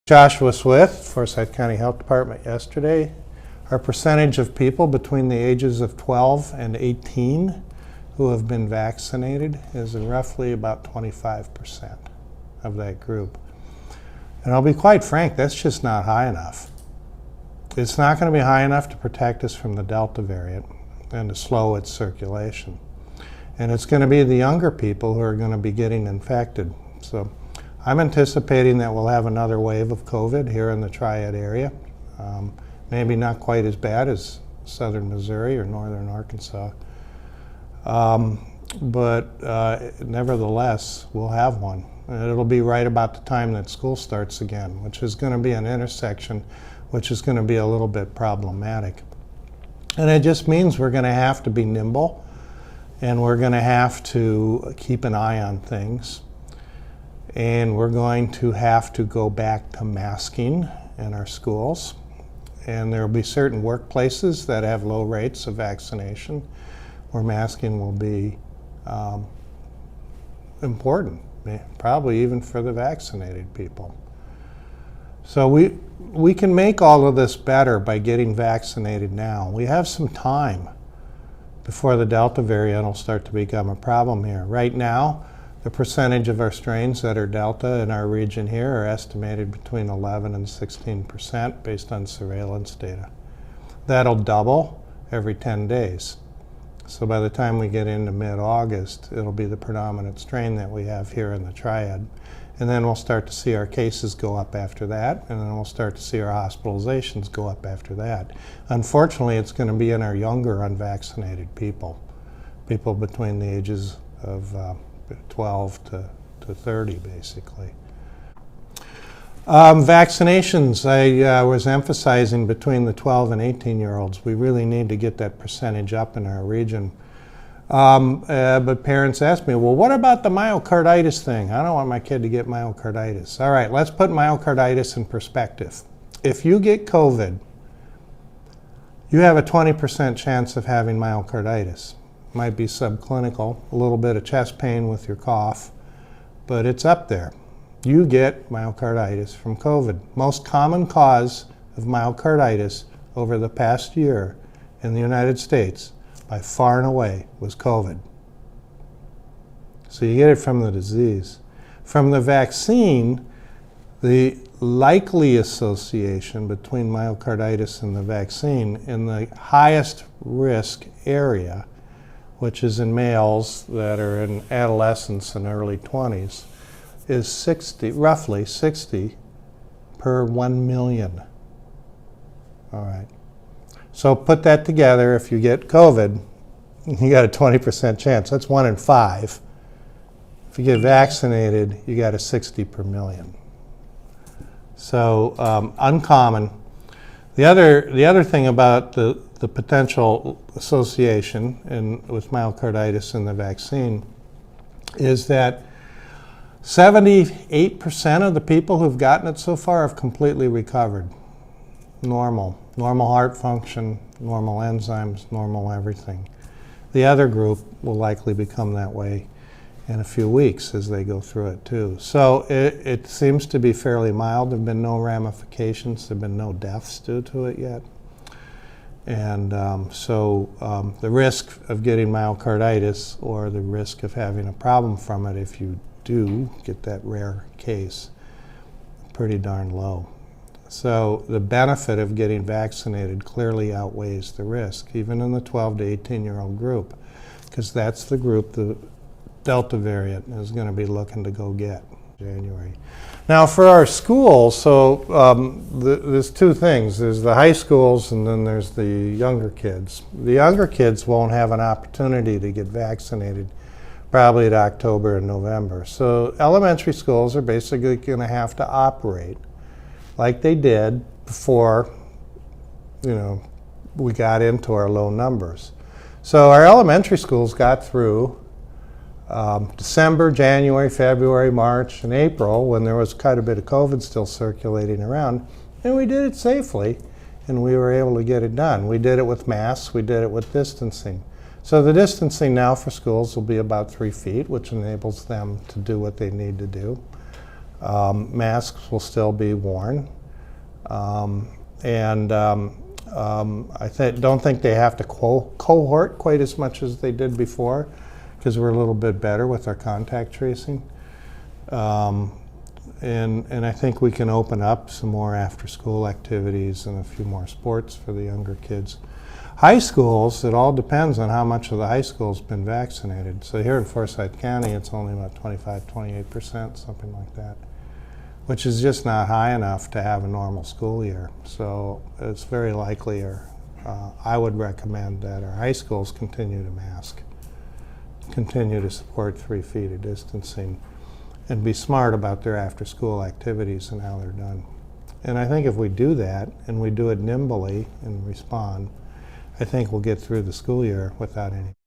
Joshua Swift, Forsyth County Health Department yesterday. Our percentage of people between the ages of 12 and 18 who have been vaccinated is roughly about 25% of that group. And I'll be quite frank, that's just not high enough. It's not going to be high enough to protect us from the Delta variant and to slow its circulation. And it's going to be the younger people who are going to be getting infected. So I'm anticipating that we'll have another wave of COVID here in the Triad area. Maybe not quite as bad as southern Missouri or northern Arkansas. But nevertheless, we'll have one. And it'll be right about the time that school starts again, which is going to be an intersection which is going to be a little bit problematic. And it just means we're going to have to be nimble, and we're going to have to keep an eye on things. And we're going to have to go back to masking in our schools. And there will be certain workplaces that have low rates of vaccination where masking will be important, probably even for the vaccinated people. So we can make all of this better by getting vaccinated now. We have some time before the Delta variant will start to become a problem here. Right now, the percentage of our strains that are Delta in our region here are estimated between 11 and 16% based on surveillance data. That'll double every 10 days. So by the time we get into mid-August, it'll be the predominant strain that we have here in the Triad. And then we'll start to see our cases go up after that, and then we'll start to see our hospitalizations go up after that. Unfortunately, it's going to be in our younger unvaccinated people between the ages of 12 to 30, basically. Vaccinations, I was emphasizing between the 12 and 18-year-olds. We really need to get that percentage up in our region. But parents ask me, well, what about the myocarditis thing? I don't want my kid to get myocarditis. All right, let's put myocarditis in perspective. If you get COVID, you have a 20% chance of having myocarditis. Might be subclinical, a little bit of chest pain with your cough, but it's up there. You get myocarditis from COVID. Most common cause of myocarditis over the past year in the United States, by far and away, was COVID. So you get it from the disease. From the vaccine, the likely association between myocarditis and the vaccine in the highest risk area, which is in males that are in adolescence and early 20s, is roughly 60 per 1 million. All right. So put that together. If you get COVID, you got a 20% chance. That's 1 in 5. If you get vaccinated, you got a 60 per million. So uncommon. The other thing about the potential association with myocarditis and the vaccine is that 78% of the people who've gotten it so far have completely recovered. Normal heart function, normal enzymes, normal everything. The other group will likely become that way in a few weeks as they go through it too. So it seems to be fairly mild. There have been no ramifications. There have been no deaths due to it yet. And so the risk of getting myocarditis or the risk of having a problem from it, if you do get that rare case, pretty darn low. So the benefit of getting vaccinated clearly outweighs the risk, even in the 12 to 18-year-old group, because that's the group the Delta variant is going to be looking to go get in January. Now for our schools, so there's two things. There's the high schools and then there's the younger kids. The younger kids won't have an opportunity to get vaccinated probably in October and November. So elementary schools are basically going to have to operate like they did before, we got into our low numbers. So our elementary schools got through December, January, February, March, and April, when there was quite a bit of COVID still circulating around, and we did it safely, and we were able to get it done. We did it with masks, we did it with distancing. So the distancing now for schools will be about 3 feet, which enables them to do what they need to do. Masks will still be worn. Don't think they have to cohort quite as much as they did before, because we're a little bit better with our contact tracing. And I think we can open up some more after-school activities and a few more sports for the younger kids. High schools, it all depends on how much of the high school's been vaccinated. So here in Forsyth County, it's only about 25-28%, something like that, which is just not high enough to have a normal school year. So it's very likely, or I would recommend that our high schools continue to mask, continue to support 3 feet of distancing, and be smart about their after-school activities and how they're done. And I think if we do that, and we do it nimbly and respond, I think we'll get through the school year without any